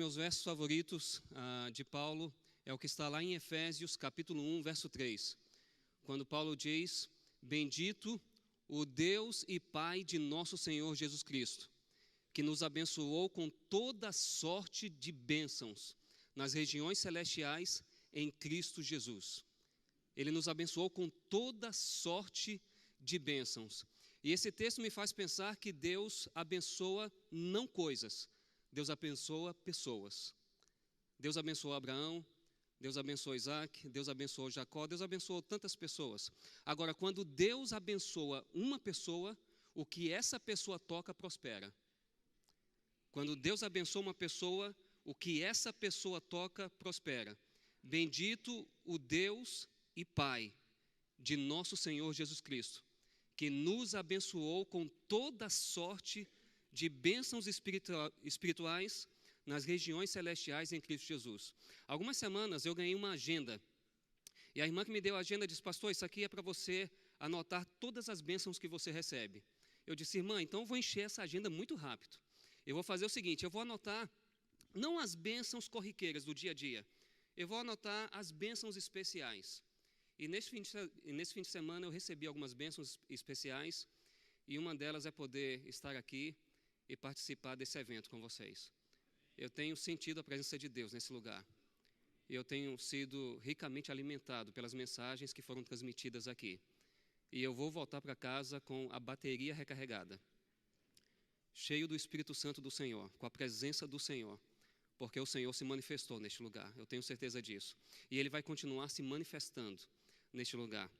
meus versos favoritos de Paulo é o que está lá em Efésios, capítulo 1, verso 3, quando Paulo diz: Bendito o Deus e Pai de nosso Senhor Jesus Cristo, que nos abençoou com toda sorte de bênçãos nas regiões celestiais em Cristo Jesus. Ele nos abençoou com toda sorte de bênçãos. E esse texto me faz pensar que Deus abençoa não coisas, Deus abençoa pessoas. Deus abençoou Abraão, Deus abençoou Isaac, Deus abençoou Jacó, Deus abençoou tantas pessoas. Agora, quando Deus abençoa uma pessoa, o que essa pessoa toca prospera. Quando Deus abençoa uma pessoa, o que essa pessoa toca prospera. Bendito o Deus e Pai de nosso Senhor Jesus Cristo, que nos abençoou com toda sorte de bênçãos espirituais nas regiões celestiais em Cristo Jesus. Algumas semanas eu ganhei uma agenda, e a irmã que me deu a agenda disse: pastor, isso aqui é para você anotar todas as bênçãos que você recebe. Eu disse: irmã, então eu vou encher essa agenda muito rápido. Eu vou fazer o seguinte, eu vou anotar não as bênçãos corriqueiras do dia a dia, eu vou anotar as bênçãos especiais. E nesse fim de semana eu recebi algumas bênçãos especiais, e uma delas é poder estar aqui e participar desse evento com vocês. Eu tenho sentido a presença de Deus nesse lugar. Eu tenho sido ricamente alimentado pelas mensagens que foram transmitidas aqui. E eu vou voltar para casa com a bateria recarregada, cheio do Espírito Santo do Senhor, com a presença do Senhor, porque o Senhor se manifestou neste lugar, eu tenho certeza disso. E Ele vai continuar se manifestando neste lugar.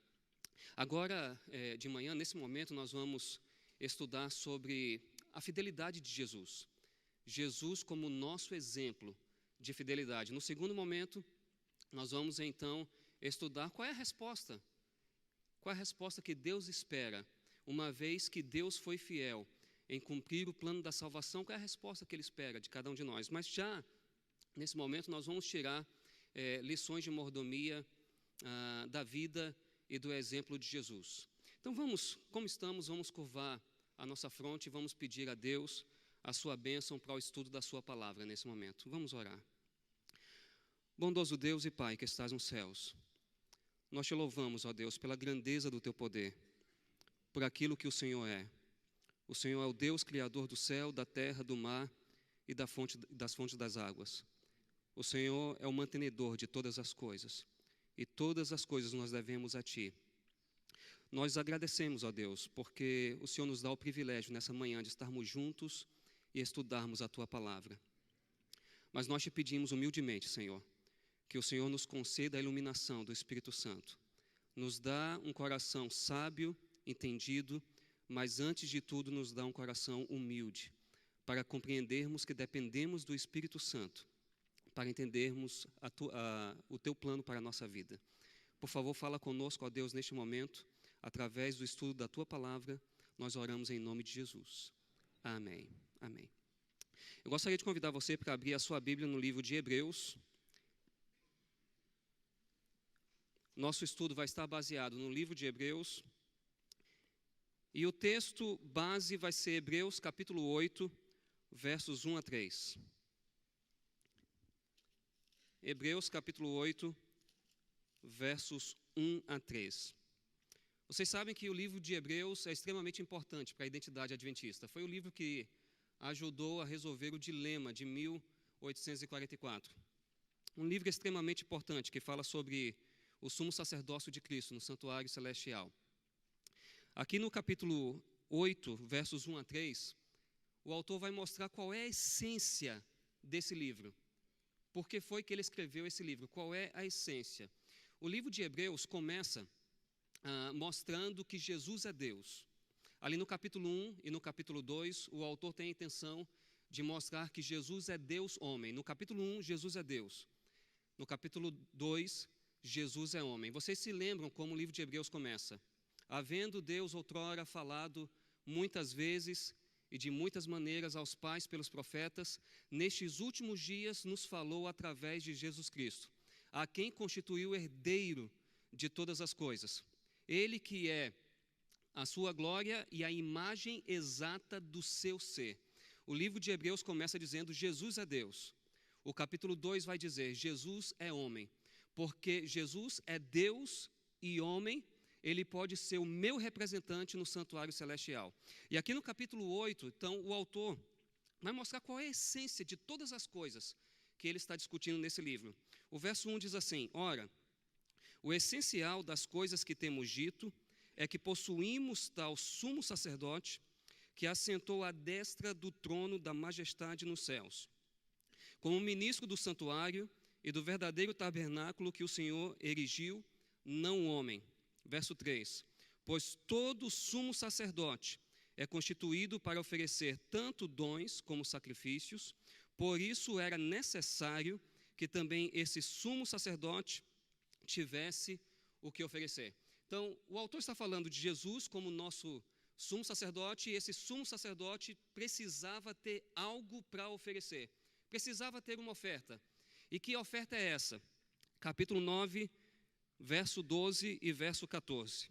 Agora, de manhã, nesse momento, nós vamos estudar sobre a fidelidade de Jesus. Jesus como nosso exemplo de fidelidade. No segundo momento, nós vamos então estudar qual é a resposta. Qual é a resposta que Deus espera, uma vez que Deus foi fiel em cumprir o plano da salvação, qual é a resposta que Ele espera de cada um de nós. Mas já, nesse momento, nós vamos tirar lições de mordomia da vida e do exemplo de Jesus. Então vamos, como estamos, vamos curvar a nossa fronte e vamos pedir a Deus a sua bênção para o estudo da sua palavra nesse momento. Vamos orar. Bondoso Deus e Pai que estás nos céus, nós te louvamos, ó Deus, pela grandeza do teu poder, por aquilo que o Senhor é. O Senhor é o Deus criador do céu, da terra, do mar e das fontes das águas. O Senhor é o mantenedor de todas as coisas, e todas as coisas nós devemos a Ti. Nós agradecemos, ó Deus, porque o Senhor nos dá o privilégio nessa manhã de estarmos juntos e estudarmos a Tua palavra. Mas nós te pedimos humildemente, Senhor, que o Senhor nos conceda a iluminação do Espírito Santo. Nos dá um coração sábio, entendido, mas antes de tudo nos dá um coração humilde, para compreendermos que dependemos do Espírito Santo, para entendermos o Teu plano para a nossa vida. Por favor, fala conosco, ó Deus, neste momento, através do estudo da Tua palavra, nós oramos em nome de Jesus. Amém. Amém. Eu gostaria de convidar você para abrir a sua Bíblia no livro de Hebreus. Nosso estudo vai estar baseado no livro de Hebreus. E o texto base vai ser Hebreus capítulo 8, versos 1 a 3. Hebreus capítulo 8, versos 1 a 3. Vocês sabem que o livro de Hebreus é extremamente importante para a identidade adventista. Foi o livro que ajudou a resolver o dilema de 1844. Um livro extremamente importante que fala sobre o sumo sacerdócio de Cristo no santuário celestial. Aqui no capítulo 8, versos 1 a 3, o autor vai mostrar qual é a essência desse livro. Por que foi que ele escreveu esse livro? Qual é a essência? O livro de Hebreus começa mostrando que Jesus é Deus. Ali no capítulo 1 e no capítulo 2, o autor tem a intenção de mostrar que Jesus é Deus homem. No capítulo 1, Jesus é Deus. No capítulo 2, Jesus é homem. Vocês se lembram como o livro de Hebreus começa? Havendo Deus outrora falado muitas vezes e de muitas maneiras aos pais pelos profetas, nestes últimos dias nos falou através de Jesus Cristo, a quem constituiu herdeiro de todas as coisas. Ele que é a sua glória e a imagem exata do seu ser. O livro de Hebreus começa dizendo: Jesus é Deus. O capítulo 2 vai dizer: Jesus é homem. Porque Jesus é Deus e homem, ele pode ser o meu representante no santuário celestial. E aqui no capítulo 8, então, o autor vai mostrar qual é a essência de todas as coisas que ele está discutindo nesse livro. O verso 1 diz assim: ora, o essencial das coisas que temos dito é que possuímos tal sumo sacerdote que assentou à destra do trono da majestade nos céus, como ministro do santuário e do verdadeiro tabernáculo que o Senhor erigiu, não o homem. Verso 3: pois todo sumo sacerdote é constituído para oferecer tanto dons como sacrifícios, por isso era necessário que também esse sumo sacerdote tivesse o que oferecer. Então, o autor está falando de Jesus como nosso sumo sacerdote, e esse sumo sacerdote precisava ter algo para oferecer, precisava ter uma oferta. E que oferta é essa? Capítulo 9, verso 12 e verso 14.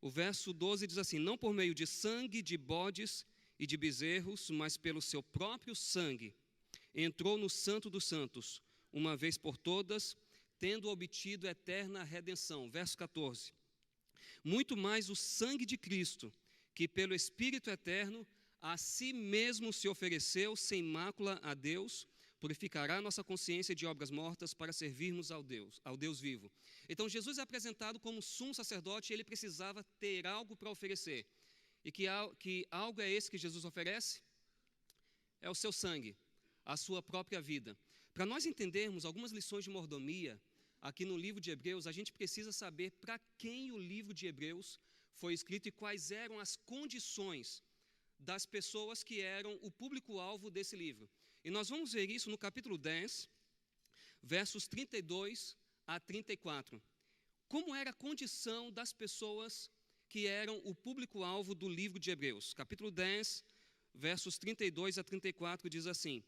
O verso 12 diz assim: não por meio de sangue de bodes e de bezerros, mas pelo seu próprio sangue, entrou no Santo dos Santos, uma vez por todas, tendo obtido eterna redenção. Verso 14. Muito mais o sangue de Cristo, que pelo Espírito eterno a si mesmo se ofereceu sem mácula a Deus, purificará nossa consciência de obras mortas para servirmos ao Deus vivo. Então, Jesus é apresentado como sumo sacerdote, e ele precisava ter algo para oferecer. E que algo é esse que Jesus oferece? É o seu sangue, a sua própria vida. Para nós entendermos algumas lições de mordomia, aqui no livro de Hebreus, a gente precisa saber para quem o livro de Hebreus foi escrito e quais eram as condições das pessoas que eram o público-alvo desse livro. E nós vamos ver isso no capítulo 10, versos 32 a 34. Como era a condição das pessoas que eram o público-alvo do livro de Hebreus? Capítulo 10, versos 32 a 34 diz assim: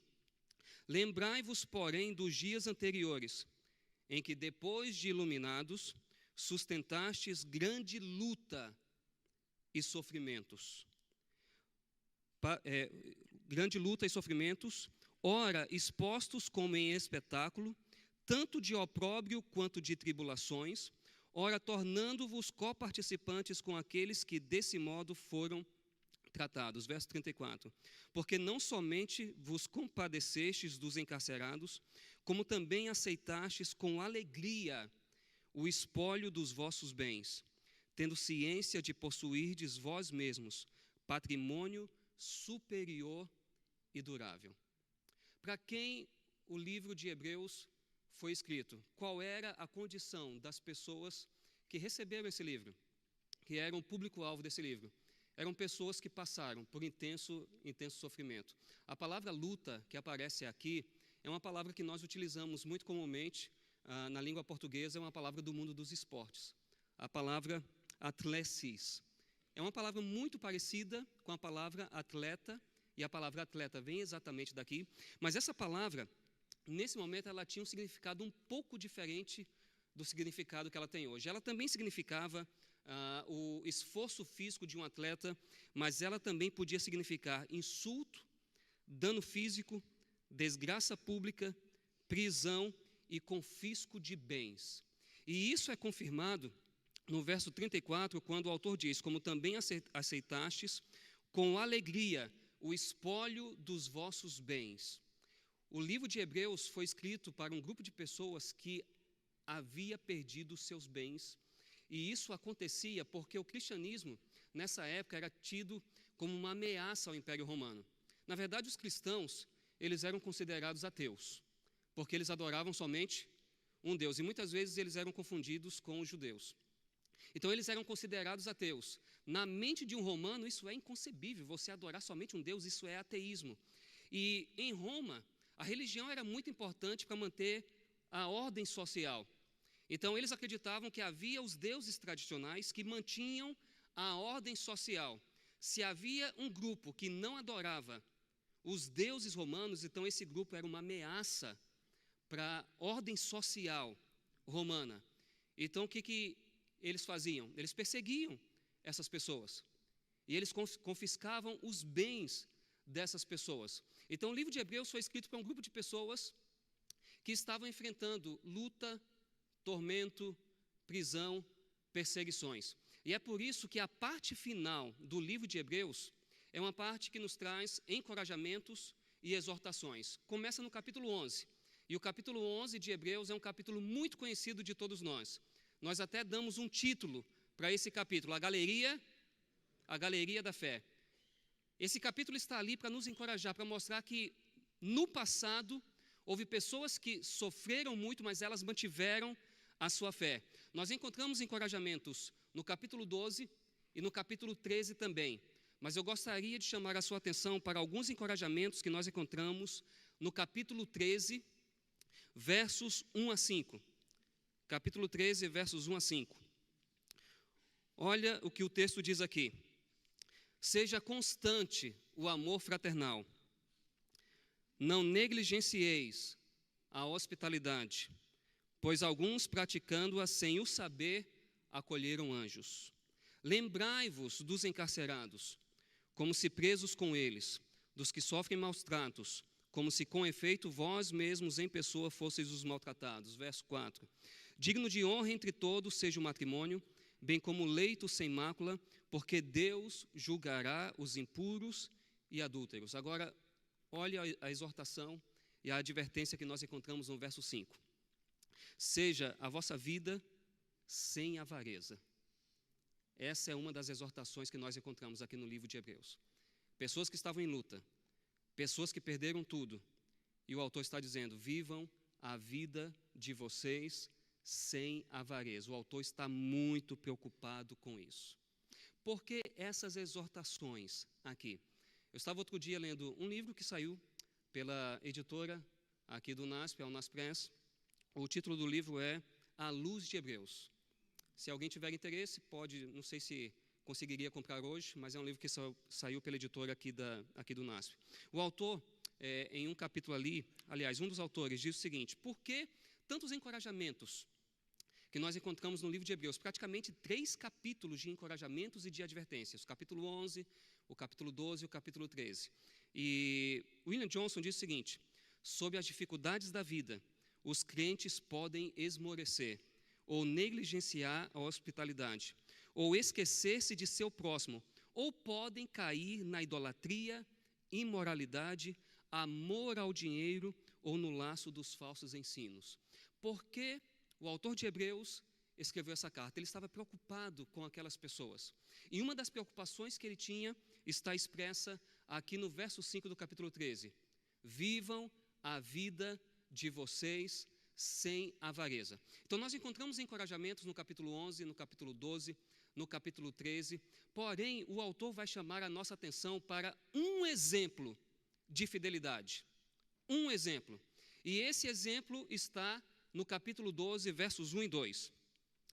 lembrai-vos, porém, dos dias anteriores, em que, depois de iluminados, sustentastes grande luta e sofrimentos. Grande luta e sofrimentos, ora expostos como em espetáculo, tanto de opróbrio quanto de tribulações, ora tornando-vos coparticipantes com aqueles que desse modo foram tratados. Verso 34. Porque não somente vos compadecestes dos encarcerados, como também aceitastes com alegria o espólio dos vossos bens, tendo ciência de possuirdes vós mesmos patrimônio superior e durável. Para quem o livro de Hebreus foi escrito? Qual era a condição das pessoas que receberam esse livro, que eram o público-alvo desse livro? Eram pessoas que passaram por intenso sofrimento. A palavra luta que aparece aqui é uma palavra que nós utilizamos muito comumente na língua portuguesa, é uma palavra do mundo dos esportes. A palavra atlesis. É uma palavra muito parecida com a palavra atleta, e a palavra atleta vem exatamente daqui, mas essa palavra, nesse momento, ela tinha um significado um pouco diferente do significado que ela tem hoje. Ela também significava o esforço físico de um atleta, mas ela também podia significar insulto, dano físico, desgraça pública, prisão e confisco de bens. E isso é confirmado no verso 34, quando o autor diz: como também aceitastes com alegria o espólio dos vossos bens. O livro de Hebreus foi escrito para um grupo de pessoas que havia perdido seus bens, e isso acontecia porque o cristianismo, nessa época, era tido como uma ameaça ao Império Romano. Na verdade, os cristãos, eles eram considerados ateus, porque eles adoravam somente um Deus, e muitas vezes eles eram confundidos com os judeus. Então, eles eram considerados ateus. Na mente de um romano, isso é inconcebível, você adorar somente um Deus, isso é ateísmo. E em Roma, a religião era muito importante para manter a ordem social. Então, eles acreditavam que havia os deuses tradicionais que mantinham a ordem social. Se havia um grupo que não adorava os deuses romanos, então esse grupo era uma ameaça para a ordem social romana. Então, o que eles faziam? Eles perseguiam essas pessoas. E eles confiscavam os bens dessas pessoas. Então, o livro de Hebreus foi escrito para um grupo de pessoas que estavam enfrentando luta, tormento, prisão, perseguições. E é por isso que a parte final do livro de Hebreus é uma parte que nos traz encorajamentos e exortações. Começa no capítulo 11. E o capítulo 11 de Hebreus é um capítulo muito conhecido de todos nós. Nós até damos um título para esse capítulo, a Galeria da Fé. Esse capítulo está ali para nos encorajar, para mostrar que no passado houve pessoas que sofreram muito, mas elas mantiveram a sua fé. Nós encontramos encorajamentos no capítulo 12 e no capítulo 13 também. Mas eu gostaria de chamar a sua atenção para alguns encorajamentos que nós encontramos no capítulo 13, versos 1 a 5. Capítulo 13, versos 1 a 5. Olha o que o texto diz aqui. Seja constante o amor fraternal. Não negligencieis a hospitalidade, pois alguns, praticando-a sem o saber, acolheram anjos. Lembrai-vos dos encarcerados, como se presos com eles, dos que sofrem maus tratos, como se com efeito vós mesmos em pessoa fosseis os maltratados. Verso 4. Digno de honra entre todos seja o matrimônio, bem como leito sem mácula, porque Deus julgará os impuros e adúlteros. Agora, olha a exortação e a advertência que nós encontramos no verso 5. Seja a vossa vida sem avareza. Essa é uma das exortações que nós encontramos aqui no livro de Hebreus. Pessoas que estavam em luta, pessoas que perderam tudo, e o autor está dizendo, vivam a vida de vocês sem avareza. O autor está muito preocupado com isso. Por que essas exortações aqui? Eu estava outro dia lendo um livro que saiu pela editora aqui do NASP, é o NASPress. O título do livro é A Luz de Hebreus. Se alguém tiver interesse, pode, não sei se conseguiria comprar hoje, mas é um livro que saiu pela editora aqui do NASP. O autor, em um capítulo ali, aliás, um dos autores diz o seguinte, por que tantos encorajamentos que nós encontramos no livro de Hebreus? Praticamente 3 capítulos de encorajamentos e de advertências, o capítulo 11, o capítulo 12 e o capítulo 13. E William Johnson diz o seguinte, sob as dificuldades da vida, os crentes podem esmorecer, ou negligenciar a hospitalidade, ou esquecer-se de seu próximo, ou podem cair na idolatria, imoralidade, amor ao dinheiro ou no laço dos falsos ensinos. Por que o autor de Hebreus escreveu essa carta? Ele estava preocupado com aquelas pessoas. E uma das preocupações que ele tinha está expressa aqui no verso 5 do capítulo 13. Vivam a vida de vocês sem avareza. Então nós encontramos encorajamentos no capítulo 11, no capítulo 12, no capítulo 13, porém o autor vai chamar a nossa atenção para um exemplo de fidelidade. Um exemplo. E esse exemplo está no capítulo 12, versos 1 e 2.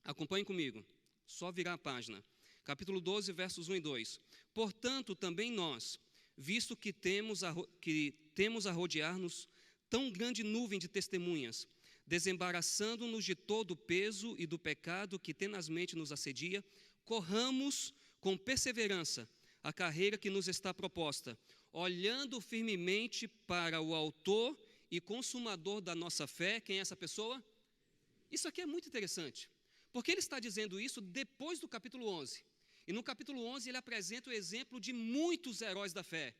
Acompanhe comigo, só virar a página. Capítulo 12, versos 1 e 2. Portanto, também nós, visto que temos a rodear-nos tão grande nuvem de testemunhas, desembaraçando-nos de todo o peso e do pecado que tenazmente nos assedia, corramos com perseverança a carreira que nos está proposta, olhando firmemente para o autor e consumador da nossa fé. Quem é essa pessoa? Isso aqui é muito interessante, porque ele está dizendo isso depois do capítulo 11. E no capítulo 11 ele apresenta o exemplo de muitos heróis da fé.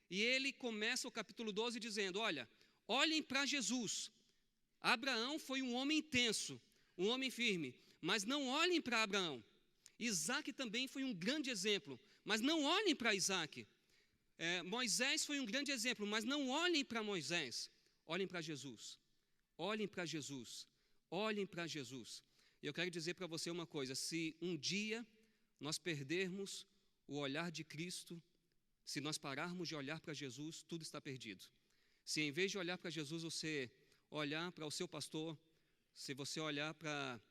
E ele começa o capítulo 12 dizendo, olhem para Jesus. Abraão foi um homem intenso, um homem firme, mas não olhem para Abraão. Isaac também foi um grande exemplo, mas não olhem para Isaac. Moisés foi um grande exemplo, mas não olhem para Moisés. Olhem para Jesus. Olhem para Jesus. Olhem para Jesus. E eu quero dizer para você uma coisa, se um dia nós perdermos o olhar de Cristo, se nós pararmos de olhar para Jesus, tudo está perdido. Se em vez de olhar para Jesus, você olhar para o seu pastor, se você olhar para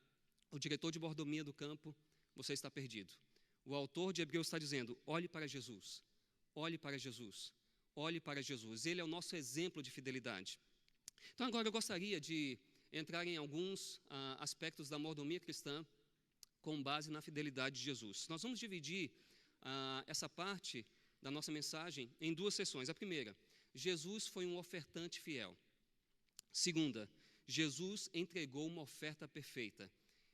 o diretor de mordomia do campo, você está perdido. O autor de Hebreus está dizendo, olhe para Jesus, olhe para Jesus, olhe para Jesus. Ele é o nosso exemplo de fidelidade. Então agora eu gostaria de entrar em alguns aspectos da mordomia cristã com base na fidelidade de Jesus. Nós vamos dividir essa parte da nossa mensagem em 2 sessões. A primeira, Jesus foi um ofertante fiel. Segunda, Jesus entregou uma oferta perfeita.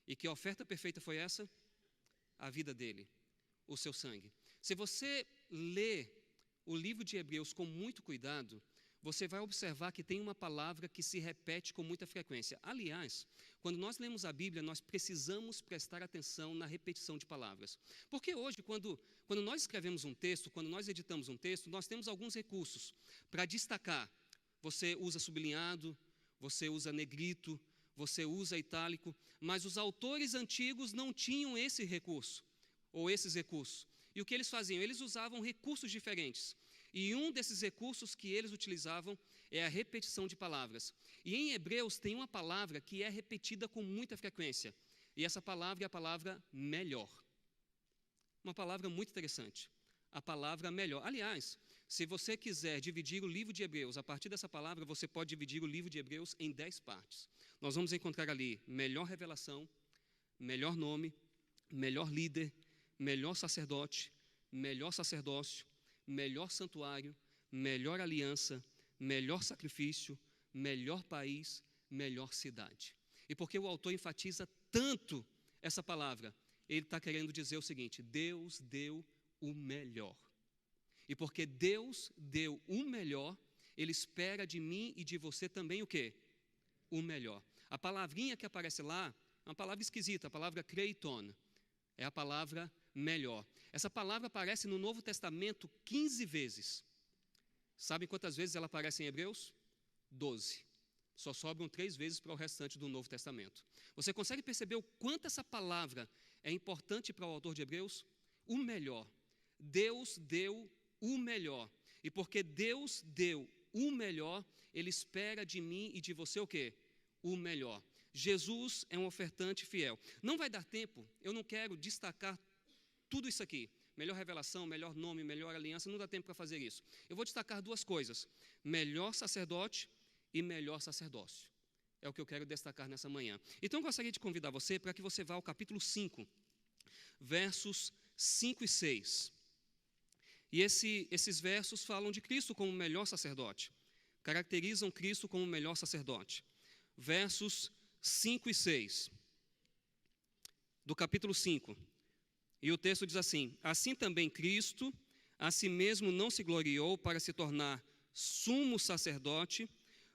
E que oferta perfeita foi essa? A vida dele, o seu sangue. Se você lê o livro de Hebreus com muito cuidado, você vai observar que tem uma palavra que se repete com muita frequência. Aliás, quando nós lemos a Bíblia, nós precisamos prestar atenção na repetição de palavras. Porque hoje, quando nós escrevemos um texto, quando nós editamos um texto, nós temos alguns recursos para destacar. Você usa sublinhado, você usa negrito, você usa itálico, mas os autores antigos não tinham esse recurso, ou esses recursos. E o que eles faziam? Eles usavam recursos diferentes. E um desses recursos que eles utilizavam é a repetição de palavras. E em Hebreus tem uma palavra que é repetida com muita frequência. E essa palavra é a palavra melhor. Uma palavra muito interessante. A palavra melhor. Aliás, se você quiser dividir o livro de Hebreus, a partir dessa palavra, você pode dividir o livro de Hebreus em 10 partes. Nós vamos encontrar ali melhor revelação, melhor nome, melhor líder, melhor sacerdote, melhor sacerdócio, melhor santuário, melhor aliança, melhor sacrifício, melhor país, melhor cidade. E porque o autor enfatiza tanto essa palavra, ele está querendo dizer o seguinte: Deus deu o melhor. E porque Deus deu o melhor, Ele espera de mim e de você também o quê? O melhor. A palavrinha que aparece lá é uma palavra esquisita, a palavra kreiton. É a palavra melhor. Essa palavra aparece no Novo Testamento 15 vezes. Sabe quantas vezes ela aparece em Hebreus? 12. Só sobram 3 vezes para o restante do Novo Testamento. Você consegue perceber o quanto essa palavra é importante para o autor de Hebreus? O melhor. Deus deu o melhor. E porque Deus deu o melhor, Ele espera de mim e de você o quê? O melhor. Jesus é um ofertante fiel. Não vai dar tempo, eu não quero destacar tudo isso aqui. Melhor revelação, melhor nome, melhor aliança, não dá tempo para fazer isso. Eu vou destacar 2 coisas. Melhor sacerdote e melhor sacerdócio. É o que eu quero destacar nessa manhã. Então eu gostaria de convidar você para que você vá ao capítulo 5, versos 5 e 6. E esses versos falam de Cristo como o melhor sacerdote. Caracterizam Cristo como o melhor sacerdote. Versos 5 e 6 do capítulo 5. E o texto diz assim: assim também Cristo a si mesmo não se gloriou para se tornar sumo sacerdote,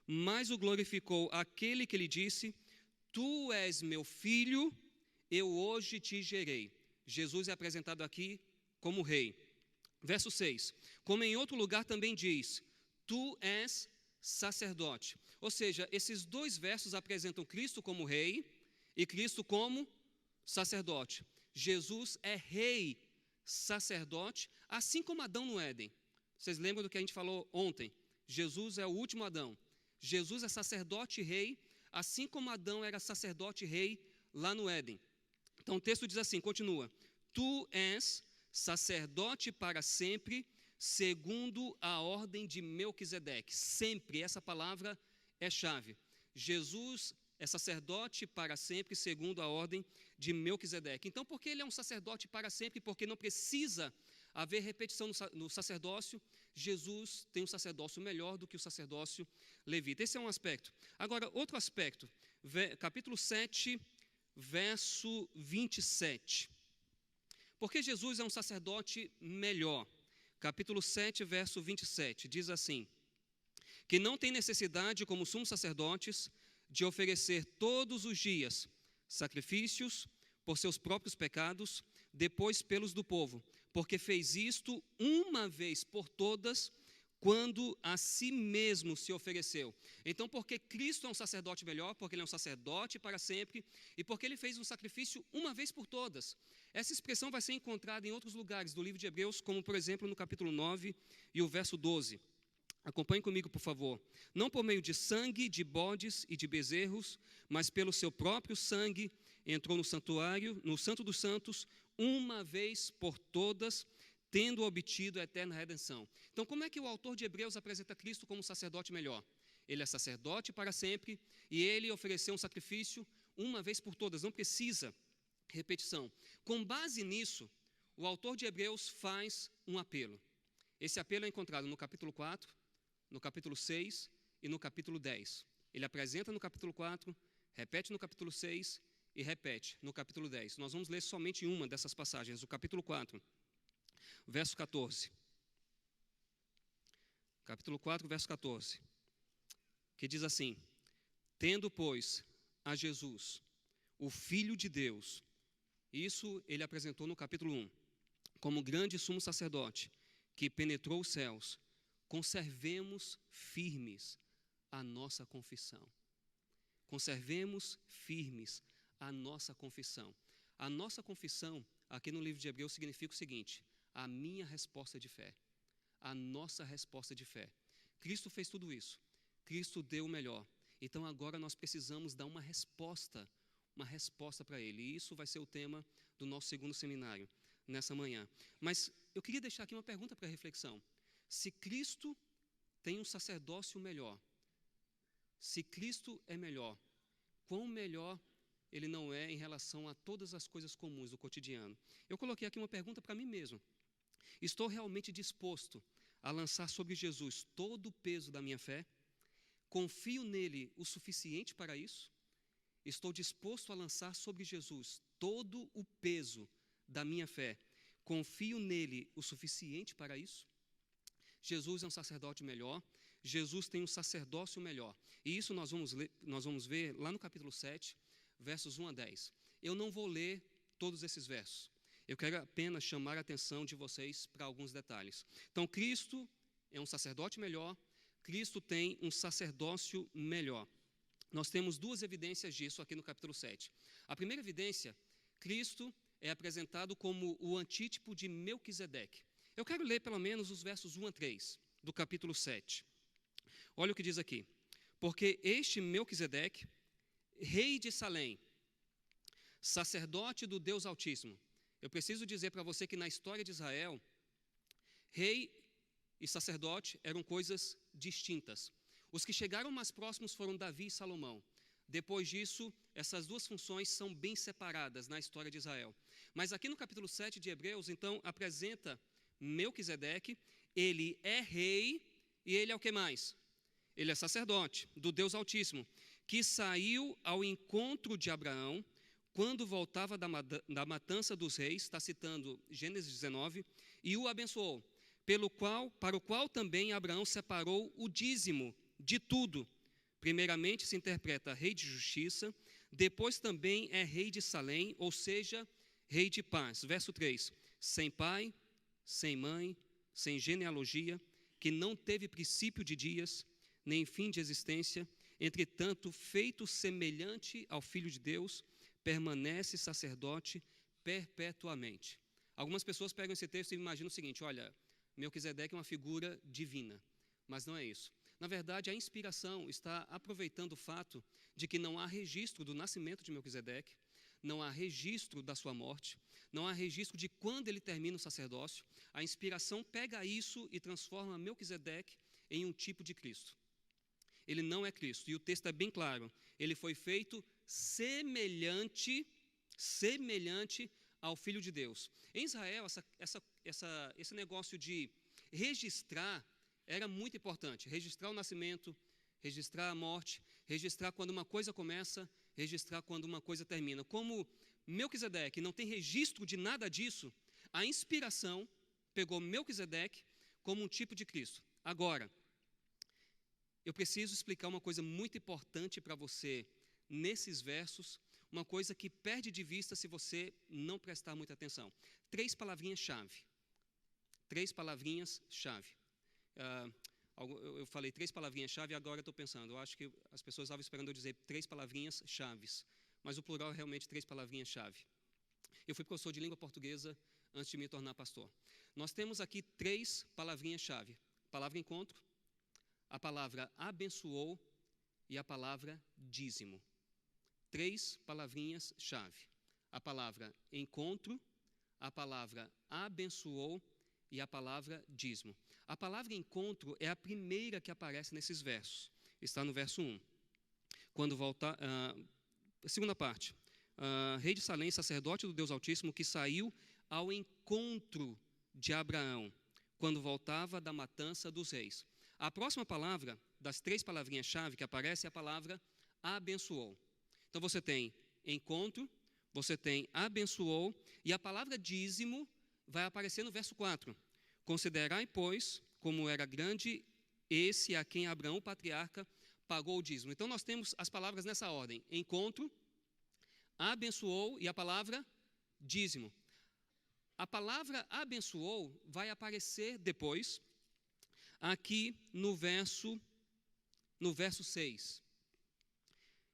mas o glorificou aquele que lhe disse: tu és meu filho, eu hoje te gerei. Jesus é apresentado aqui como rei. Verso 6, como em outro lugar também diz: tu és sacerdote. Ou seja, esses 2 versos apresentam Cristo como rei e Cristo como sacerdote. Jesus é rei, sacerdote, assim como Adão no Éden. Vocês lembram do que a gente falou ontem? Jesus é o último Adão. Jesus é sacerdote e rei, assim como Adão era sacerdote e rei lá no Éden. Então o texto diz assim, continua: tu és sacerdote para sempre, segundo a ordem de Melquisedeque. Sempre, essa palavra é chave. Jesus é sacerdote para sempre, segundo a ordem de Melquisedeque. Então, por que ele é um sacerdote para sempre? Porque não precisa haver repetição no sacerdócio. Jesus tem um sacerdócio melhor do que o sacerdócio levita. Esse é um aspecto. Agora, outro aspecto, capítulo 7, verso 27. Porque Jesus é um sacerdote melhor. Capítulo 7, verso 27, diz assim: que não tem necessidade, como sumos sacerdotes, de oferecer todos os dias sacrifícios por seus próprios pecados, depois pelos do povo, porque fez isto uma vez por todas, quando a si mesmo se ofereceu. Então, porque Cristo é um sacerdote melhor, porque ele é um sacerdote para sempre, e porque ele fez um sacrifício uma vez por todas. Essa expressão vai ser encontrada em outros lugares do livro de Hebreus, como por exemplo no capítulo 9 e o verso 12. Acompanhe comigo, por favor. Não por meio de sangue, de bodes e de bezerros, mas pelo seu próprio sangue, entrou no santuário, no Santo dos Santos, uma vez por todas, tendo obtido a eterna redenção. Então, como é que o autor de Hebreus apresenta Cristo como sacerdote melhor? Ele é sacerdote para sempre e ele ofereceu um sacrifício uma vez por todas, não precisa repetição. Com base nisso, o autor de Hebreus faz um apelo. Esse apelo é encontrado no capítulo 4, no capítulo 6 e no capítulo 10. Ele apresenta no capítulo 4, repete no capítulo 6 e repete no capítulo 10. Nós vamos ler somente uma dessas passagens, o capítulo 4, verso 14. Capítulo 4, verso 14, que diz assim: tendo, pois, a Jesus, o Filho de Deus, isso ele apresentou no capítulo 1, como grande sumo sacerdote, que penetrou os céus, conservemos firmes a nossa confissão. Conservemos firmes a nossa confissão. A nossa confissão, aqui no livro de Hebreus, significa o seguinte: a minha resposta de fé. A nossa resposta de fé. Cristo fez tudo isso. Cristo deu o melhor. Então agora nós precisamos dar uma resposta para Ele. E isso vai ser o tema do nosso segundo seminário, nessa manhã. Mas eu queria deixar aqui uma pergunta para reflexão. Se Cristo tem um sacerdócio melhor, se Cristo é melhor, quão melhor Ele não é em relação a todas as coisas comuns do cotidiano? Eu coloquei aqui uma pergunta para mim mesmo. Estou realmente disposto a lançar sobre Jesus todo o peso da minha fé? Confio nele o suficiente para isso? Estou disposto a lançar sobre Jesus todo o peso da minha fé? Confio nele o suficiente para isso? Jesus é um sacerdote melhor, Jesus tem um sacerdócio melhor. E isso nós vamos ver lá no capítulo 7, versos 1 a 10. Eu não vou ler todos esses versos. Eu quero apenas chamar a atenção de vocês para alguns detalhes. Então, Cristo é um sacerdote melhor, Cristo tem um sacerdócio melhor. Nós temos duas evidências disso aqui no capítulo 7. A primeira evidência, Cristo é apresentado como o antítipo de Melquisedeque. Eu quero ler pelo menos os versos 1 a 3 do capítulo 7. Olha o que diz aqui. Porque este Melquisedeque, rei de Salém, sacerdote do Deus Altíssimo. Eu preciso dizer para você que na história de Israel, rei e sacerdote eram coisas distintas. Os que chegaram mais próximos foram Davi e Salomão. Depois disso, essas duas funções são bem separadas na história de Israel. Mas aqui no capítulo 7 de Hebreus, então, apresenta Melquisedeque. Ele é rei e ele é o que mais? Ele é sacerdote do Deus Altíssimo, que saiu ao encontro de Abraão quando voltava da matança dos reis, está citando Gênesis 19, e o abençoou, para o qual também Abraão separou o dízimo de tudo. Primeiramente se interpreta rei de justiça, depois também é rei de Salém, ou seja, rei de paz. Verso 3, sem pai, sem mãe, sem genealogia, que não teve princípio de dias, nem fim de existência, entretanto, feito semelhante ao Filho de Deus, permanece sacerdote perpetuamente. Algumas pessoas pegam esse texto e imaginam o seguinte: olha, Melquisedeque é uma figura divina, mas não é isso. Na verdade, a inspiração está aproveitando o fato de que não há registro do nascimento de Melquisedeque, não há registro da sua morte, não há registro de quando ele termina o sacerdócio. A inspiração pega isso e transforma Melquisedeque em um tipo de Cristo. Ele não é Cristo, e o texto é bem claro. Ele foi feito semelhante ao Filho de Deus. Em Israel, esse negócio de registrar era muito importante. Registrar o nascimento, registrar a morte, registrar quando uma coisa começa, registrar quando uma coisa termina. Como Melquisedeque não tem registro de nada disso, a inspiração pegou Melquisedeque como um tipo de Cristo. Agora, eu preciso explicar uma coisa muito importante para você nesses versos, uma coisa que perde de vista se você não prestar muita atenção. 3 palavrinhas-chave. 3 palavrinhas-chave. Eu falei 3 palavrinhas-chave e agora estou pensando, eu acho que as pessoas estavam esperando eu dizer 3 palavrinhas-chaves, mas o plural é realmente 3 palavrinhas-chave. Eu fui professor de língua portuguesa antes de me tornar pastor. Nós temos aqui 3 palavrinhas-chave. Palavra encontro, a palavra abençoou e a palavra dízimo. 3 palavrinhas-chave. A palavra encontro, a palavra abençoou e a palavra dízimo. A palavra encontro é a primeira que aparece nesses versos. Está no verso 1. Quando voltar, segunda parte. Rei de Salém, sacerdote do Deus Altíssimo, que saiu ao encontro de Abraão, quando voltava da matança dos reis. A próxima palavra, das 3 palavrinhas-chave que aparece, é a palavra abençoou. Então, você tem encontro, você tem abençoou, e a palavra dízimo vai aparecer no verso 4. Considerai, pois, como era grande esse a quem Abraão, o patriarca, pagou o dízimo. Então, nós temos as palavras nessa ordem: encontro, abençoou e a palavra dízimo. A palavra abençoou vai aparecer depois, aqui no verso 6.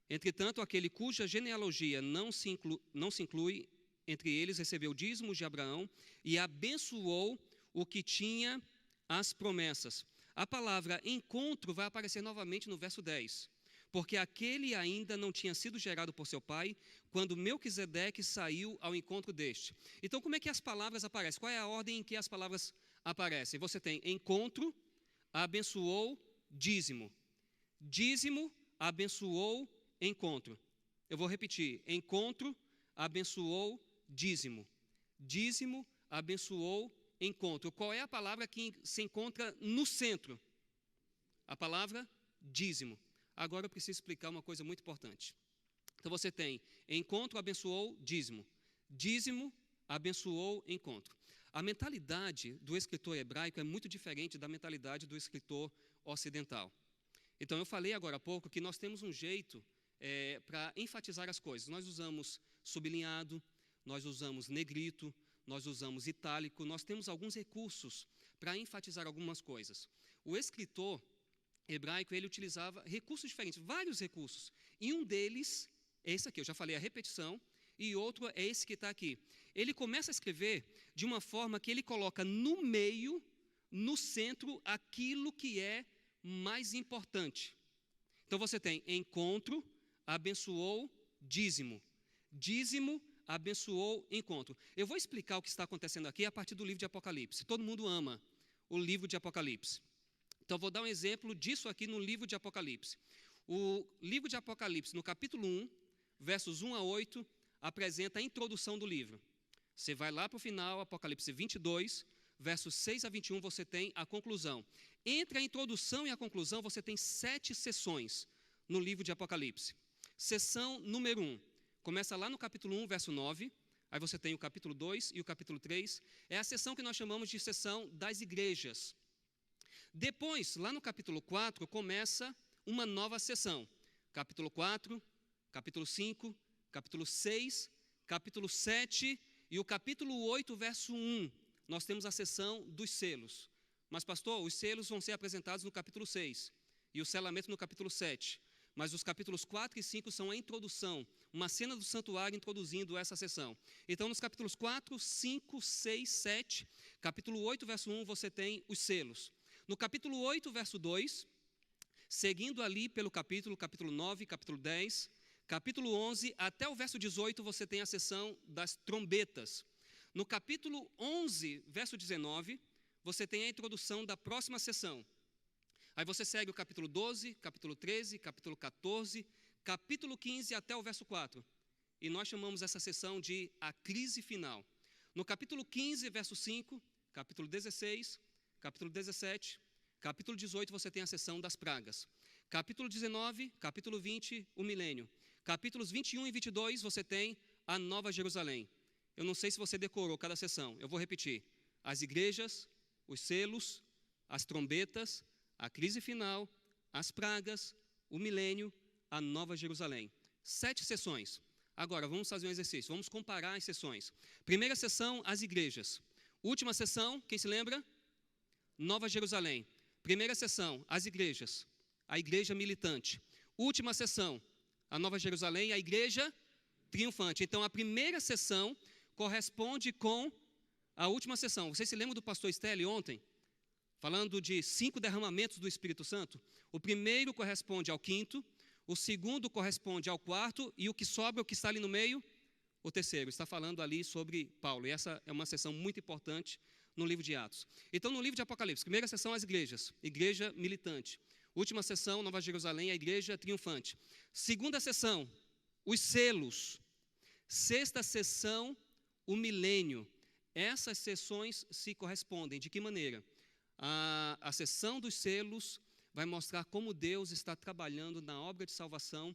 Entretanto, aquele cuja genealogia não se inclui entre eles, recebeu dízimos de Abraão e abençoou o que tinha as promessas. A palavra encontro vai aparecer novamente no verso 10. Porque aquele ainda não tinha sido gerado por seu pai, quando Melquisedeque saiu ao encontro deste. Então, como é que as palavras aparecem? Qual é a ordem em que as palavras aparecem? Você tem encontro, abençoou, dízimo. Dízimo, abençoou, encontro. Eu vou repetir: encontro, abençoou, dízimo. Dízimo, abençoou, encontro. Qual é a palavra que se encontra no centro? A palavra dízimo. Agora eu preciso explicar uma coisa muito importante. Então você tem encontro, abençoou, dízimo. Dízimo, abençoou, encontro. A mentalidade do escritor hebraico é muito diferente da mentalidade do escritor ocidental. Então eu falei agora há pouco que nós temos um jeito para enfatizar as coisas. Nós usamos sublinhado, nós usamos negrito, nós usamos itálico, nós temos alguns recursos para enfatizar algumas coisas. O escritor hebraico, ele utilizava recursos diferentes, vários recursos, e um deles é esse aqui, eu já falei, a repetição, e outro é esse que está aqui. Ele começa a escrever de uma forma que ele coloca no meio, no centro, aquilo que é mais importante. Então você tem encontro, abençoou, dízimo. Dízimo, abençoou, encontro. Eu vou explicar o que está acontecendo aqui a partir do livro de Apocalipse. Todo mundo ama o livro de Apocalipse. Então, vou dar um exemplo disso aqui no livro de Apocalipse. O livro de Apocalipse, no capítulo 1, versos 1 a 8, apresenta a introdução do livro. Você vai lá para o final, Apocalipse 22, versos 6 a 21, você tem a conclusão. Entre a introdução e a conclusão, você tem 7 sessões no livro de Apocalipse. Sessão número 1, começa lá no capítulo 1, verso 9, aí você tem o capítulo 2 e o capítulo 3, é a sessão que nós chamamos de sessão das igrejas. Depois, lá no capítulo 4, começa uma nova sessão. Capítulo 4, capítulo 5, capítulo 6, capítulo 7 e o capítulo 8, verso 1. Nós temos a sessão dos selos. Mas, pastor, os selos vão ser apresentados no capítulo 6 e o selamento no capítulo 7. Mas os capítulos 4 e 5 são a introdução, uma cena do santuário introduzindo essa sessão. Então, nos capítulos 4, 5, 6, 7, capítulo 8, verso 1, você tem os selos. No capítulo 8, verso 2, seguindo ali pelo capítulo 9, capítulo 10, capítulo 11, até o verso 18, você tem a sessão das trombetas. No capítulo 11, verso 19, você tem a introdução da próxima sessão. Aí você segue o capítulo 12, capítulo 13, capítulo 14, capítulo 15 até o verso 4. E nós chamamos essa sessão de a crise final. No capítulo 15, verso 5, capítulo 16, capítulo 17, capítulo 18, você tem a sessão das pragas. Capítulo 19, capítulo 20, o milênio. Capítulos 21 e 22, você tem a Nova Jerusalém. Eu não sei se você decorou cada sessão, eu vou repetir. As igrejas, os selos, as trombetas, a crise final, as pragas, o milênio, a Nova Jerusalém. 7 sessões. Agora, vamos fazer um exercício, vamos comparar as sessões. Primeira sessão, as igrejas. Última sessão, quem se lembra? Nova Jerusalém. Primeira sessão, as igrejas, a igreja militante. Última sessão, a Nova Jerusalém, a igreja triunfante. Então, a primeira sessão corresponde com a última sessão. Vocês se lembram do pastor Stelly ontem? Falando de 5 derramamentos do Espírito Santo? O primeiro corresponde ao 5º, o segundo corresponde ao 4º, e o que sobra, o que está ali no meio? O terceiro. Está falando ali sobre Paulo. E essa é uma sessão muito importante no livro de Atos. Então, no livro de Apocalipse, primeira sessão, as igrejas, igreja militante. Última sessão, Nova Jerusalém, a igreja triunfante. Segunda sessão, os selos. Sexta sessão, o milênio. Essas sessões se correspondem. De que maneira? A sessão dos selos vai mostrar como Deus está trabalhando na obra de salvação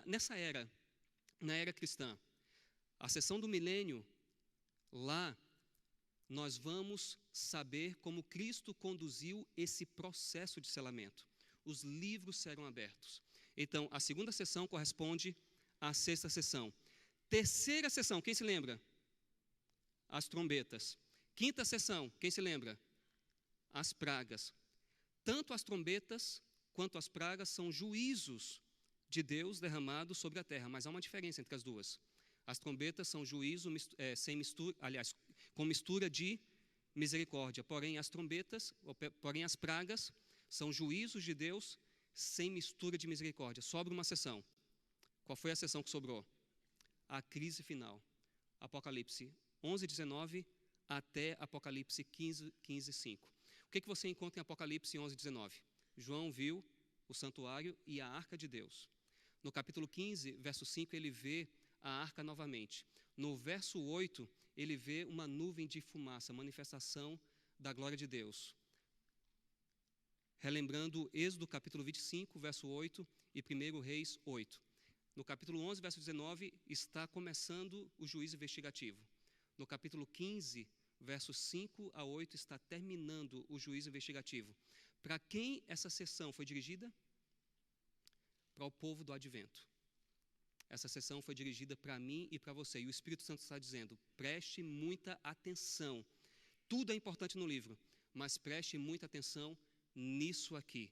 nessa era, na era cristã. A sessão do milênio, lá nós vamos saber como Cristo conduziu esse processo de selamento. Os livros serão abertos. Então, a segunda sessão corresponde à sexta sessão. Terceira sessão, quem se lembra? As trombetas. Quinta sessão, quem se lembra? As pragas. Tanto as trombetas quanto as pragas são juízos de Deus derramados sobre a terra, mas há uma diferença entre as duas. As trombetas são juízo sem mistura, aliás, com mistura de misericórdia. Porém, as pragas são juízos de Deus sem mistura de misericórdia. Sobra uma sessão. Qual foi a sessão que sobrou? A crise final. Apocalipse 11:19 até Apocalipse 15:5. O que você encontra em Apocalipse 11:19? João viu o santuário e a arca de Deus. No capítulo 15, verso 5, ele vê a arca novamente. No verso 8, ele vê uma nuvem de fumaça, manifestação da glória de Deus. Relembrando Êxodo capítulo 25, verso 8 e 1 Reis 8. No capítulo 11, verso 19, está começando o juízo investigativo. No capítulo 15, versos 5 a 8, está terminando o juízo investigativo. Para quem essa sessão foi dirigida? Para o povo do advento. Essa sessão foi dirigida para mim e para você. E o Espírito Santo está dizendo, preste muita atenção. Tudo é importante no livro, mas preste muita atenção nisso aqui.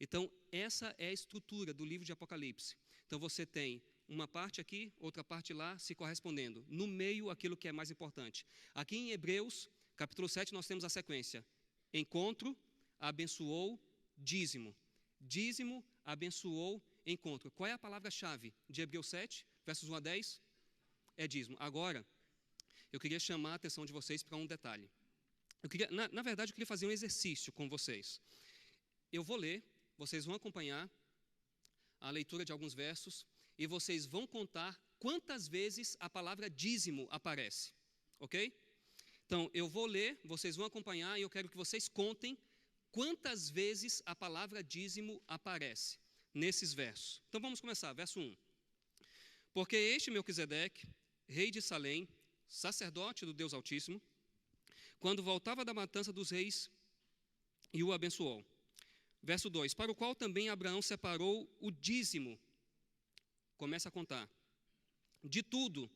Então, essa é a estrutura do livro de Apocalipse. Então, você tem uma parte aqui, outra parte lá, se correspondendo. No meio, aquilo que é mais importante. Aqui em Hebreus, capítulo 7, nós temos a sequência. Encontro, abençoou, dízimo. Dízimo, abençoou, encontro. Qual é a palavra-chave de Hebreus 7, versos 1 a 10? É dízimo. Agora, eu queria chamar a atenção de vocês para um detalhe. Na verdade, eu queria fazer um exercício com vocês. Eu vou ler, vocês vão acompanhar a leitura de alguns versos e vocês vão contar quantas vezes a palavra dízimo aparece, ok? Então, eu vou ler, vocês vão acompanhar e eu quero que vocês contem quantas vezes a palavra dízimo aparece nesses versos. Então, vamos começar, verso 1. Porque este Melquisedeque, rei de Salém, sacerdote do Deus Altíssimo, quando voltava da matança dos reis, e o abençoou. Verso 2, para o qual também Abraão separou o dízimo. Começa a contar. De tudo,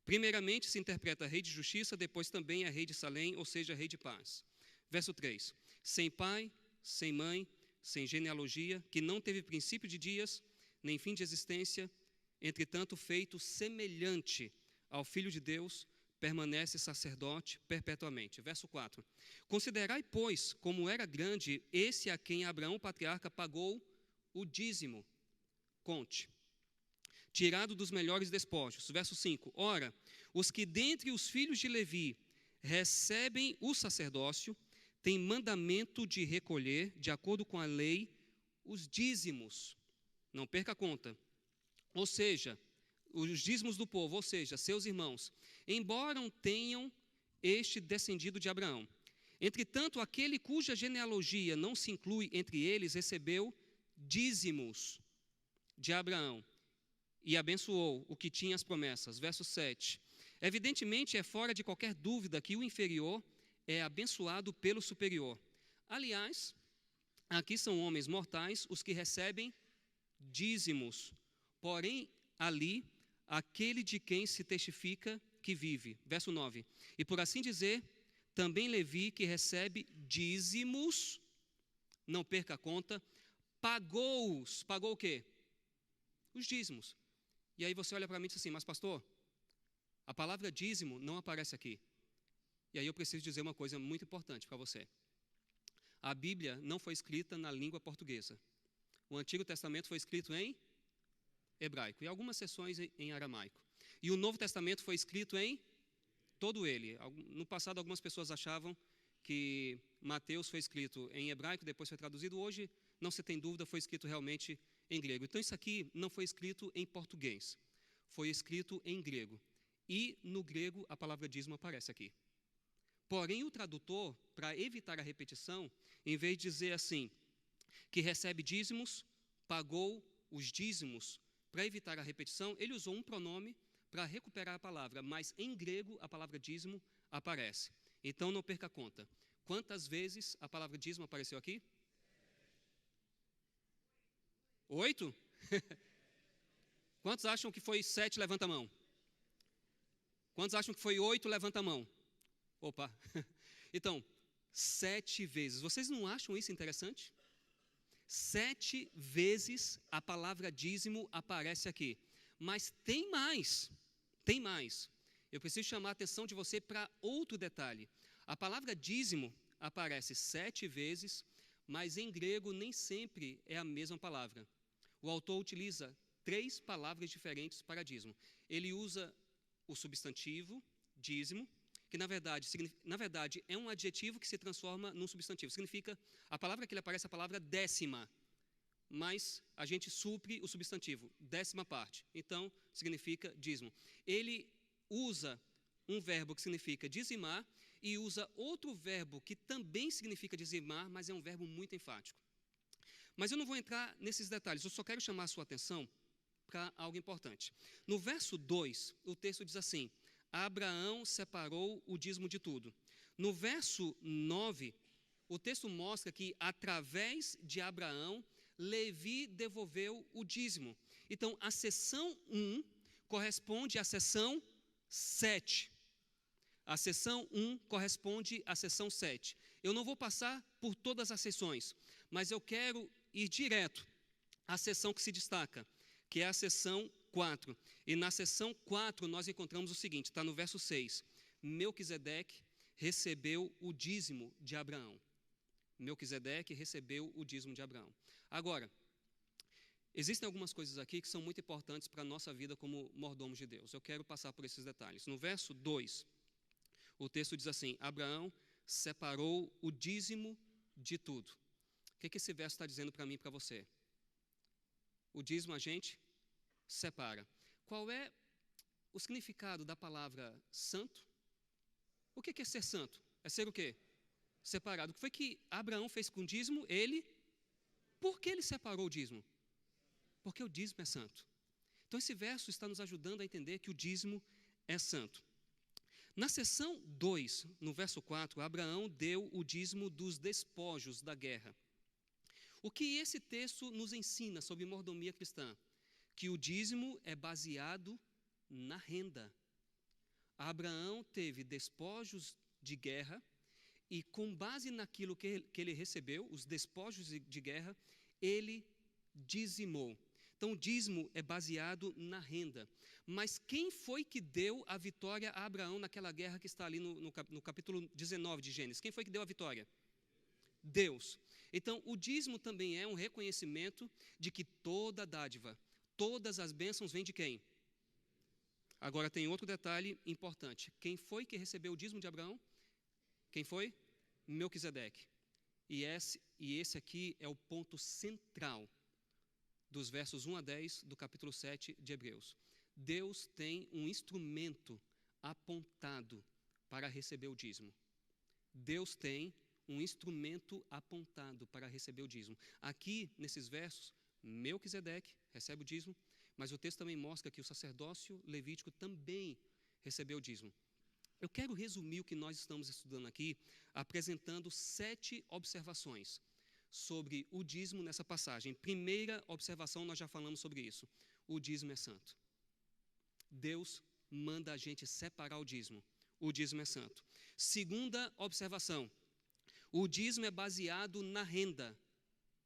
primeiramente se interpreta rei de justiça, depois também é rei de Salém, ou seja, rei de paz. Verso 3, sem pai, sem mãe, sem genealogia, que não teve princípio de dias, nem fim de existência, entretanto feito semelhante ao Filho de Deus, permanece sacerdote perpetuamente. Verso 4. Considerai, pois, como era grande esse a quem Abraão, patriarca, pagou o dízimo. Conte. Tirado dos melhores despojos. Verso 5. Ora, os que dentre os filhos de Levi recebem o sacerdócio, têm mandamento de recolher, de acordo com a lei, os dízimos. Não perca a conta. Ou seja, os dízimos do povo, ou seja, seus irmãos, embora tenham este descendido de Abraão. Entretanto, aquele cuja genealogia não se inclui entre eles, recebeu dízimos de Abraão e abençoou o que tinha as promessas. Verso 7. Evidentemente, é fora de qualquer dúvida que o inferior é abençoado pelo superior. Aliás, aqui são homens mortais os que recebem dízimos, porém, ali, aquele de quem se testifica que vive. Verso 9. E por assim dizer, também Levi, que recebe dízimos, não perca a conta, pagou-os. Pagou o quê? Os dízimos. E aí você olha para mim e diz assim, mas pastor, a palavra dízimo não aparece aqui. E aí eu preciso dizer uma coisa muito importante para você. A Bíblia não foi escrita na língua portuguesa. O Antigo Testamento foi escrito em hebraico e algumas seções em aramaico. E o Novo Testamento foi escrito em todo ele. No passado, algumas pessoas achavam que Mateus foi escrito em hebraico, depois foi traduzido. Hoje, não se tem dúvida, foi escrito realmente em grego. Então, isso aqui não foi escrito em português. Foi escrito em grego. E, no grego, a palavra dízimo aparece aqui. Porém, o tradutor, para evitar a repetição, em vez de dizer assim, que recebe dízimos, pagou os dízimos, para evitar a repetição, ele usou um pronome para recuperar a palavra, mas em grego a palavra dízimo aparece. Então não perca a conta. Quantas vezes a palavra dízimo apareceu aqui? 8? Quantos acham que foi 7? Levanta a mão. Quantos acham que foi 8? Levanta a mão. Opa! Então, 7 vezes. Vocês não acham isso interessante? 7 vezes a palavra dízimo aparece aqui. Mas tem mais. Tem mais. Eu preciso chamar a atenção de você para outro detalhe. A palavra dízimo aparece 7 vezes, mas em grego nem sempre é a mesma palavra. O autor utiliza 3 palavras diferentes para dízimo. Ele usa o substantivo, dízimo, que na verdade é um adjetivo que se transforma num substantivo. Significa, a palavra que ele aparece é a palavra décima, mas a gente supre o substantivo, décima parte. Então, significa dízimo. Ele usa um verbo que significa dizimar e usa outro verbo que também significa dizimar, mas é um verbo muito enfático. Mas eu não vou entrar nesses detalhes, eu só quero chamar a sua atenção para algo importante. No verso 2, o texto diz assim, Abraão separou o dízimo de tudo. No verso 9, o texto mostra que através de Abraão, Levi devolveu o dízimo. Então, a seção 1 corresponde à seção 7. A seção 1 corresponde à seção 7. Eu não vou passar por todas as seções, mas eu quero ir direto à seção que se destaca, que é a seção 4. E na seção 4 nós encontramos o seguinte, está no verso 6. Melquisedeque recebeu o dízimo de Abraão. Melquisedeque recebeu o dízimo de Abraão. Agora, existem algumas coisas aqui que são muito importantes para a nossa vida como mordomos de Deus. Eu quero passar por esses detalhes. No verso 2, o texto diz assim, Abraão separou o dízimo de tudo. O que esse verso está dizendo para mim e para você? O dízimo a gente separa. Qual é o significado da palavra santo? O que é ser santo? É ser o quê? Separado. O que foi que Abraão fez com o dízimo? Por que ele separou o dízimo? Porque o dízimo é santo. Então esse verso está nos ajudando a entender que o dízimo é santo. Na seção 2, no verso 4, Abraão deu o dízimo dos despojos da guerra. O que esse texto nos ensina sobre mordomia cristã? Que o dízimo é baseado na renda. Abraão teve despojos de guerra e com base naquilo que ele recebeu, os despojos de guerra, ele dizimou. Então o dízimo é baseado na renda. Mas quem foi que deu a vitória a Abraão naquela guerra que está ali no capítulo 19 de Gênesis? Quem foi que deu a vitória? Deus. Então o dízimo também é um reconhecimento de que toda dádiva, todas as bênçãos vêm de quem? Agora tem outro detalhe importante. Quem foi que recebeu o dízimo de Abraão? Quem foi? Melquisedeque. E esse aqui é o ponto central dos versos 1 a 10 do capítulo 7 de Hebreus. Deus tem um instrumento apontado para receber o dízimo. Deus tem um instrumento apontado para receber o dízimo. Aqui, nesses versos, Melquisedeque recebe o dízimo, mas o texto também mostra que o sacerdócio levítico também recebeu o dízimo. Eu quero resumir o que nós estamos estudando aqui, apresentando 7 observações sobre o dízimo nessa passagem. Primeira observação, nós já falamos sobre isso. O dízimo é santo. Deus manda a gente separar o dízimo. O dízimo é santo. Segunda observação, o dízimo é baseado na renda.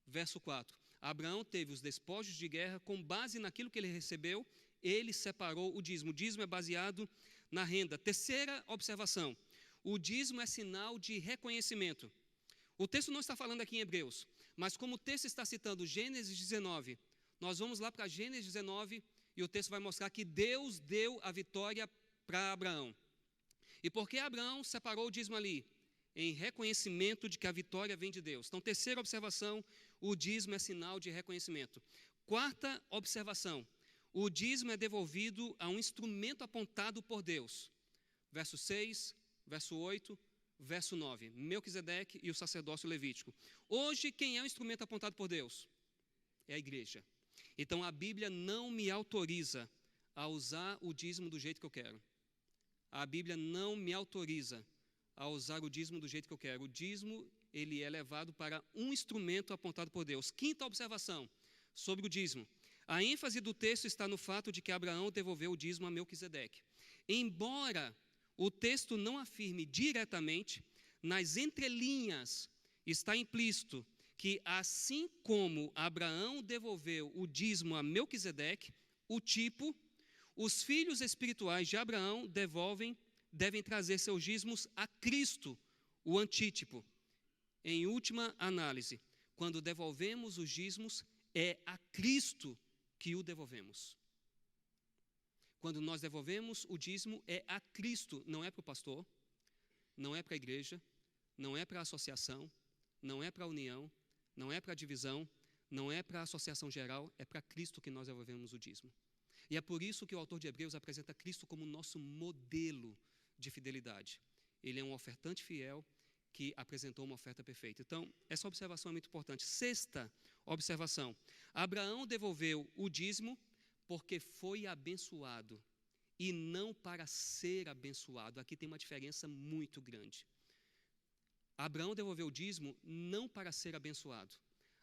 Verso 4. Abraão teve os despojos de guerra, com base naquilo que ele recebeu, ele separou o dízimo. O dízimo é baseado na renda. Terceira observação, o dízimo é sinal de reconhecimento. O texto não está falando aqui em Hebreus, mas como o texto está citando Gênesis 19, nós vamos lá para Gênesis 19 e o texto vai mostrar que Deus deu a vitória para Abraão. E por que Abraão separou o dízimo ali? Em reconhecimento de que a vitória vem de Deus. Então, terceira observação, o dízimo é sinal de reconhecimento. Quarta observação, o dízimo é devolvido a um instrumento apontado por Deus. Verso 6, verso 8, verso 9, Melquisedeque e o sacerdócio levítico. Hoje, quem é o instrumento apontado por Deus? É a igreja. Então, a Bíblia não me autoriza a usar o dízimo do jeito que eu quero. A Bíblia não me autoriza a usar o dízimo do jeito que eu quero. O dízimo, ele é levado para um instrumento apontado por Deus. Quinta observação sobre o dízimo. A ênfase do texto está no fato de que Abraão devolveu o dízimo a Melquisedeque. Embora o texto não afirme diretamente, nas entrelinhas está implícito que assim como Abraão devolveu o dízimo a Melquisedeque, o tipo, os filhos espirituais de Abraão devem trazer seus dízimos a Cristo, o antítipo. Em última análise, quando devolvemos os dízimos, é a Cristo que o devolvemos. Quando nós devolvemos o dízimo, é a Cristo, não é para o pastor, não é para a igreja, não é para a associação, não é para a união, não é para a divisão, não é para a associação geral, é para Cristo que nós devolvemos o dízimo. E é por isso que o autor de Hebreus apresenta Cristo como nosso modelo de fidelidade. Ele é um ofertante fiel que apresentou uma oferta perfeita. Então, essa observação é muito importante. Sexta observação. Abraão devolveu o dízimo porque foi abençoado e não para ser abençoado. Aqui tem uma diferença muito grande. Abraão devolveu o dízimo não para ser abençoado.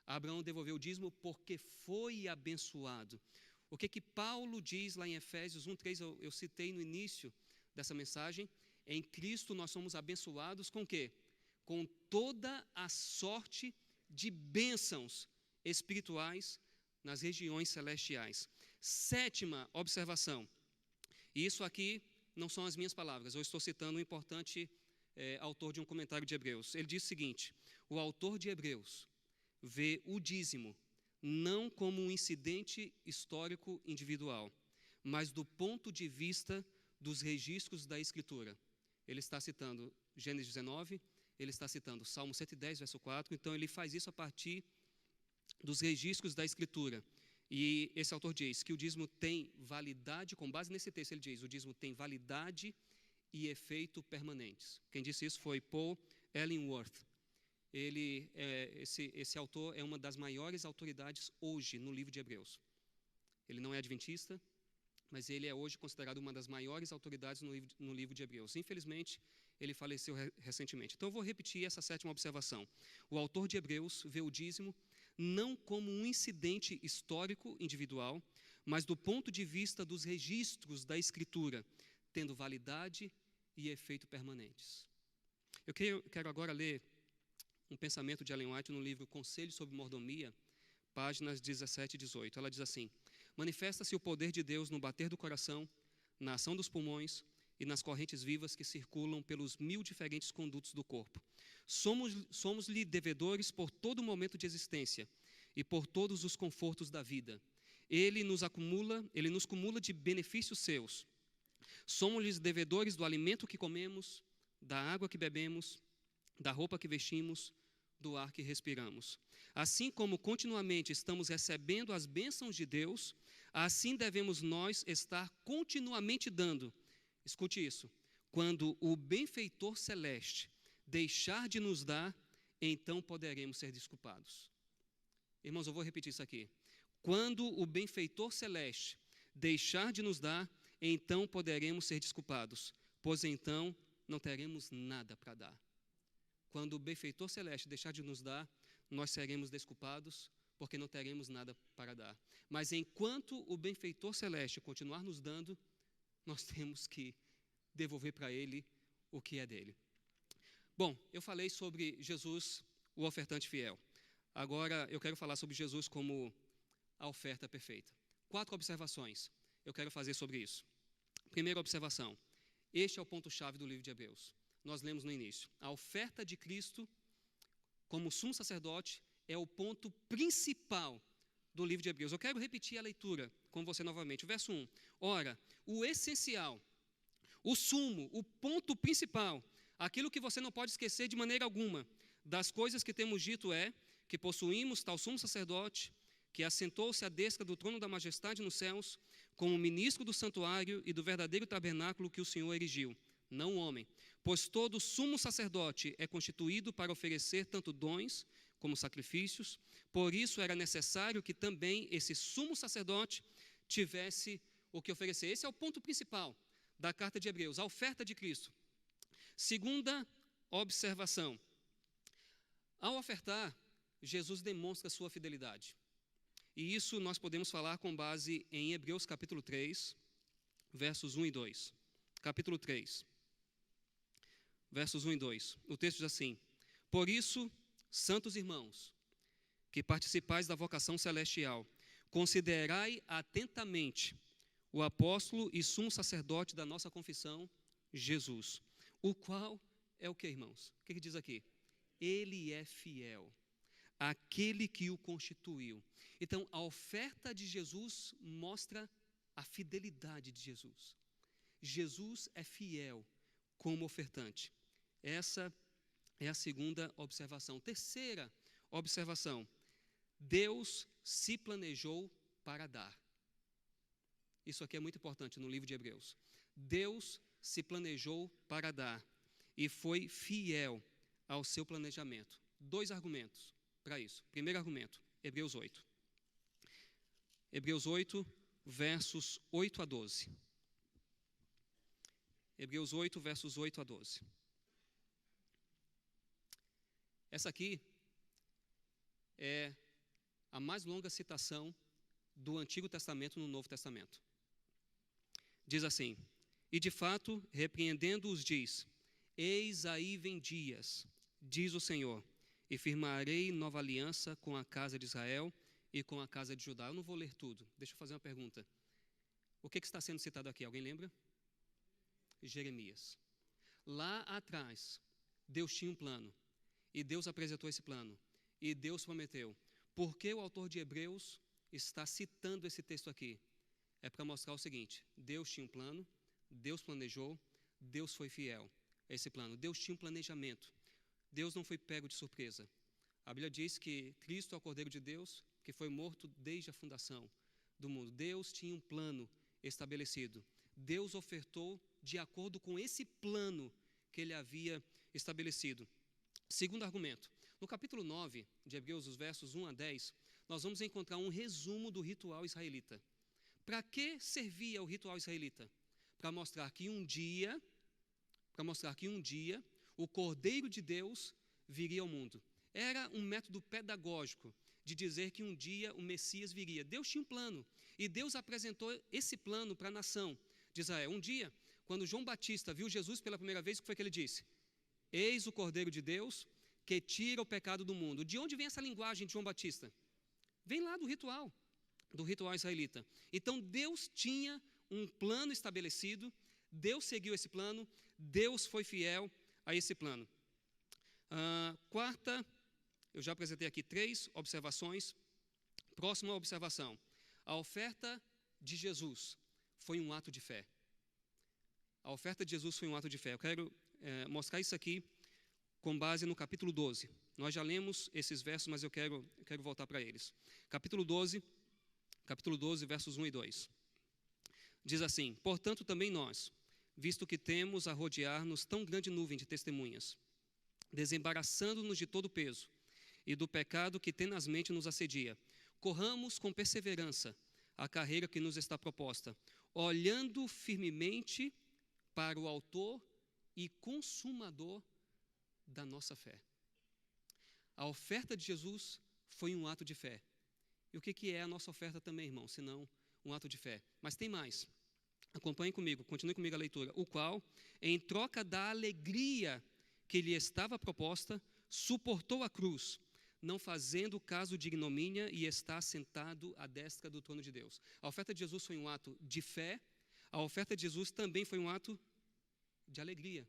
Abraão devolveu o dízimo porque foi abençoado. O que Paulo diz lá em Efésios 1:3, eu citei no início dessa mensagem, em Cristo nós somos abençoados com o quê? Com toda a sorte de bênçãos espirituais nas regiões celestiais. Sétima observação, e isso aqui não são as minhas palavras, eu estou citando um importante autor de um comentário de Hebreus. Ele diz o seguinte: o autor de Hebreus vê o dízimo não como um incidente histórico individual, mas do ponto de vista dos registros da Escritura. Ele está citando Gênesis 19, ele está citando Salmo 110, verso 4, então ele faz isso a partir dos registros da Escritura. E esse autor diz que o dízimo tem validade, com base nesse texto ele diz, o dízimo tem validade e efeito permanentes. Quem disse isso foi Paul Ellingworth. Esse autor é uma das maiores autoridades hoje no livro de Hebreus. Ele não é adventista, mas ele é hoje considerado uma das maiores autoridades no livro de Hebreus. Infelizmente, ele faleceu recentemente. Então, eu vou repetir essa sétima observação. O autor de Hebreus vê o dízimo não como um incidente histórico individual, mas do ponto de vista dos registros da Escritura, tendo validade e efeito permanentes. Eu quero agora ler um pensamento de Ellen White no livro Conselhos sobre Mordomia, páginas 17 e 18. Ela diz assim: manifesta-se o poder de Deus no bater do coração, na ação dos pulmões e nas correntes vivas que circulam pelos 1000 diferentes condutos do corpo. Somos-lhe devedores por todo momento de existência e por todos os confortos da vida. Ele nos cumula de benefícios seus. Somos-lhes devedores do alimento que comemos, da água que bebemos, da roupa que vestimos, do ar que respiramos. Assim como continuamente estamos recebendo as bênçãos de Deus, assim devemos nós estar continuamente dando. Escute isso. Quando o benfeitor celeste deixar de nos dar, então poderemos ser desculpados. Irmãos, eu vou repetir isso aqui. Quando o benfeitor celeste deixar de nos dar, então poderemos ser desculpados, pois então não teremos nada para dar. Quando o benfeitor celeste deixar de nos dar, nós seremos desculpados, porque não teremos nada para dar. Mas enquanto o benfeitor celeste continuar nos dando, nós temos que devolver para ele o que é dele. Bom, eu falei sobre Jesus, o ofertante fiel. Agora eu quero falar sobre Jesus como a oferta perfeita. 4 observações eu quero fazer sobre isso. Primeira observação: este é o ponto-chave do livro de Hebreus. Nós lemos no início. A oferta de Cristo como sumo sacerdote é o ponto principal do livro de Hebreus. Eu quero repetir a leitura com você novamente. O verso 1. Ora, o essencial, o sumo, o ponto principal, aquilo que você não pode esquecer de maneira alguma, das coisas que temos dito é que possuímos tal sumo sacerdote que assentou-se à destra do trono da majestade nos céus, como ministro do santuário e do verdadeiro tabernáculo que o Senhor erigiu. não o homem. Pois todo sumo sacerdote é constituído para oferecer tanto dons como sacrifícios. Por isso era necessário que também esse sumo sacerdote tivesse o que oferecer. Esse é o ponto principal da carta de Hebreus, a oferta de Cristo. Segunda observação. Ao ofertar, Jesus demonstra sua fidelidade. E isso nós podemos falar com base em Hebreus capítulo 3, versos 1 e 2. Capítulo 3, versos 1 e 2. O texto diz assim: Por isso, santos irmãos, que participais da vocação celestial, considerai atentamente o apóstolo e sumo sacerdote da nossa confissão, Jesus, o qual é o que, irmãos? O que diz aqui? Ele é fiel, aquele que o constituiu. Então, a oferta de Jesus mostra a fidelidade de Jesus. Jesus é fiel como ofertante. Essa é a segunda observação. Terceira observação. Deus se planejou para dar. Isso aqui é muito importante no livro de Hebreus. Deus se planejou para dar e foi fiel ao seu planejamento. 2 argumentos para isso. Primeiro argumento, Hebreus 8. Hebreus 8, versos 8 a 12. Hebreus 8, versos 8 a 12. Essa aqui é a mais longa citação do Antigo Testamento no Novo Testamento. Diz assim: E de fato, repreendendo-os, diz: Eis aí vem dias, diz o Senhor, e firmarei nova aliança com a casa de Israel e com a casa de Judá. Eu não vou ler tudo, deixa eu fazer uma pergunta. O que está sendo citado aqui? Alguém lembra? Jeremias. Lá atrás, Deus tinha um plano, e Deus apresentou esse plano, e Deus prometeu. Por que o autor de Hebreus está citando esse texto aqui? É para mostrar o seguinte: Deus tinha um plano, Deus planejou, Deus foi fiel a esse plano. Deus tinha um planejamento. Deus não foi pego de surpresa. A Bíblia diz que Cristo é o Cordeiro de Deus, que foi morto desde a fundação do mundo. Deus tinha um plano estabelecido. Deus ofertou de acordo com esse plano que ele havia estabelecido. Segundo argumento. No capítulo 9 de Hebreus, os versos 1 a 10, nós vamos encontrar um resumo do ritual israelita. Para que servia o ritual israelita? Para mostrar que um dia o Cordeiro de Deus viria ao mundo. Era um método pedagógico de dizer que um dia o Messias viria. Deus tinha um plano, e Deus apresentou esse plano para a nação de Israel. Um dia, quando João Batista viu Jesus pela primeira vez, o que foi que ele disse? Eis o Cordeiro de Deus que tira o pecado do mundo. De onde vem essa linguagem de João Batista? Vem lá do ritual israelita. Então Deus tinha um plano estabelecido, Deus seguiu esse plano, Deus foi fiel a esse plano. Quarta, eu já apresentei aqui 3 observações. Próxima observação: a oferta de Jesus foi um ato de fé. A oferta de Jesus foi um ato de fé. Eu quero mostrar isso aqui com base no capítulo 12. Nós já lemos esses versos, mas eu quero voltar para eles. Capítulo 12, versos 1 e 2. Diz assim: Portanto, também nós, visto que temos a rodear-nos tão grande nuvem de testemunhas, desembaraçando-nos de todo o peso e do pecado que tenazmente nos assedia, corramos com perseverança a carreira que nos está proposta, olhando firmemente para o autor e consumador da nossa fé. A oferta de Jesus foi um ato de fé. E o que é a nossa oferta também, irmão, senão um ato de fé? Mas tem mais. Acompanhe comigo, continue comigo a leitura. O qual, em troca da alegria que lhe estava proposta, suportou a cruz, não fazendo caso de ignomínia, e está sentado à destra do trono de Deus. A oferta de Jesus foi um ato de fé. A oferta de Jesus também foi um ato de alegria.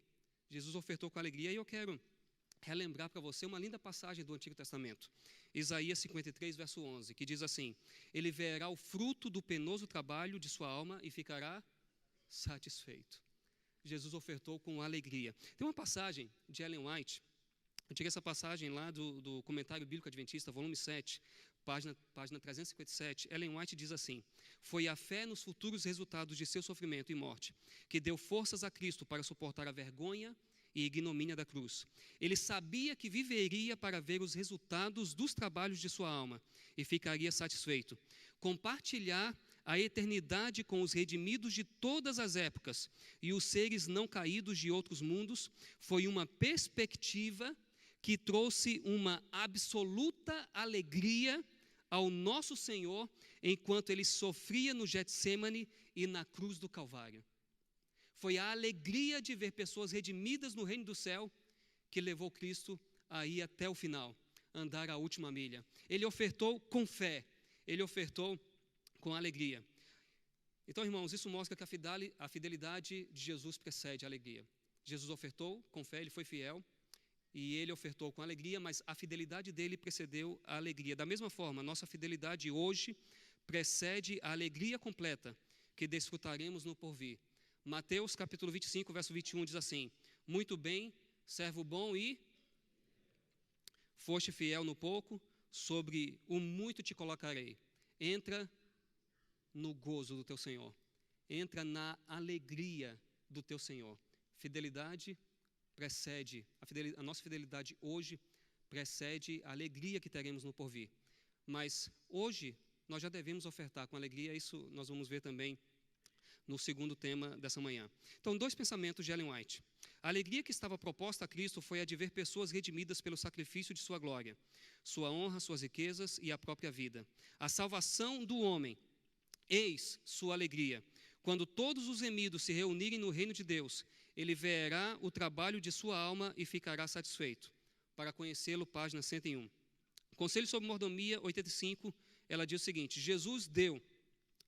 Jesus ofertou com alegria, e eu quero relembrar para você uma linda passagem do Antigo Testamento. Isaías 53, verso 11, que diz assim: Ele verá o fruto do penoso trabalho de sua alma e ficará satisfeito. Jesus ofertou com alegria. Tem uma passagem de Ellen White, eu tirei essa passagem lá do Comentário Bíblico Adventista, volume 7, página 357, Ellen White diz assim: foi a fé nos futuros resultados de seu sofrimento e morte que deu forças a Cristo para suportar a vergonha e ignomínia da cruz. Ele sabia que viveria para ver os resultados dos trabalhos de sua alma e ficaria satisfeito. Compartilhar a eternidade com os redimidos de todas as épocas e os seres não caídos de outros mundos foi uma perspectiva que trouxe uma absoluta alegria ao nosso Senhor enquanto ele sofria no Getsêmani e na cruz do Calvário. Foi a alegria de ver pessoas redimidas no reino do céu que levou Cristo a ir até o final, andar a última milha. Ele ofertou com fé, ele ofertou com alegria. Então, irmãos, isso mostra que a fidelidade de Jesus precede a alegria. Jesus ofertou com fé, ele foi fiel, e ele ofertou com alegria, mas a fidelidade dele precedeu a alegria. Da mesma forma, nossa fidelidade hoje precede a alegria completa que desfrutaremos no porvir. Mateus capítulo 25, verso 21 diz assim: muito bem, servo bom e foste fiel no pouco, sobre o muito te colocarei. Entra no gozo do teu Senhor, entra na alegria do teu Senhor. Fidelidade precede, a nossa fidelidade hoje precede a alegria que teremos no porvir. Mas hoje nós já devemos ofertar com alegria, isso nós vamos ver também no segundo tema dessa manhã. Então, 2 pensamentos de Ellen White. A alegria que estava proposta a Cristo foi a de ver pessoas redimidas pelo sacrifício de sua glória, sua honra, suas riquezas e a própria vida. A salvação do homem, eis sua alegria. Quando todos os remidos se reunirem no reino de Deus, ele verá o trabalho de sua alma e ficará satisfeito. Para conhecê-lo, página 101. Conselho sobre Mordomia, 85, ela diz o seguinte: Jesus deu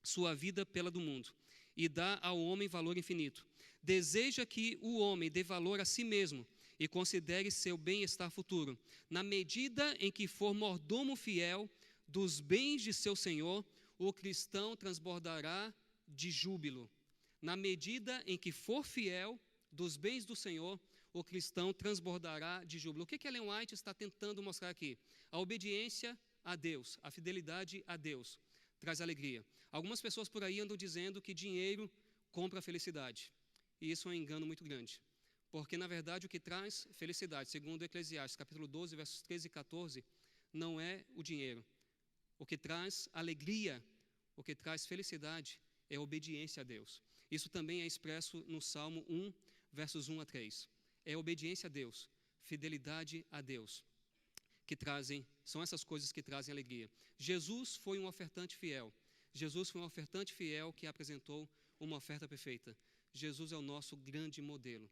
sua vida pela do mundo e dá ao homem valor infinito. Deseja que o homem dê valor a si mesmo e considere seu bem-estar futuro. Na medida em que for mordomo fiel dos bens de seu Senhor, o cristão transbordará de júbilo. Na medida em que for fiel dos bens do Senhor, o cristão transbordará de júbilo. O que Ellen White está tentando mostrar aqui? A obediência a Deus, a fidelidade a Deus traz alegria. Algumas pessoas por aí andam dizendo que dinheiro compra felicidade. E isso é um engano muito grande. Porque, na verdade, o que traz felicidade, segundo Eclesiastes, capítulo 12, versos 13 e 14, não é o dinheiro. O que traz alegria, o que traz felicidade, é a obediência a Deus. Isso também é expresso no Salmo 1, versos 1 a 3. É obediência a Deus, fidelidade a Deus, são essas coisas que trazem alegria. Jesus foi um ofertante fiel. Jesus foi um ofertante fiel que apresentou uma oferta perfeita. Jesus é o nosso grande modelo.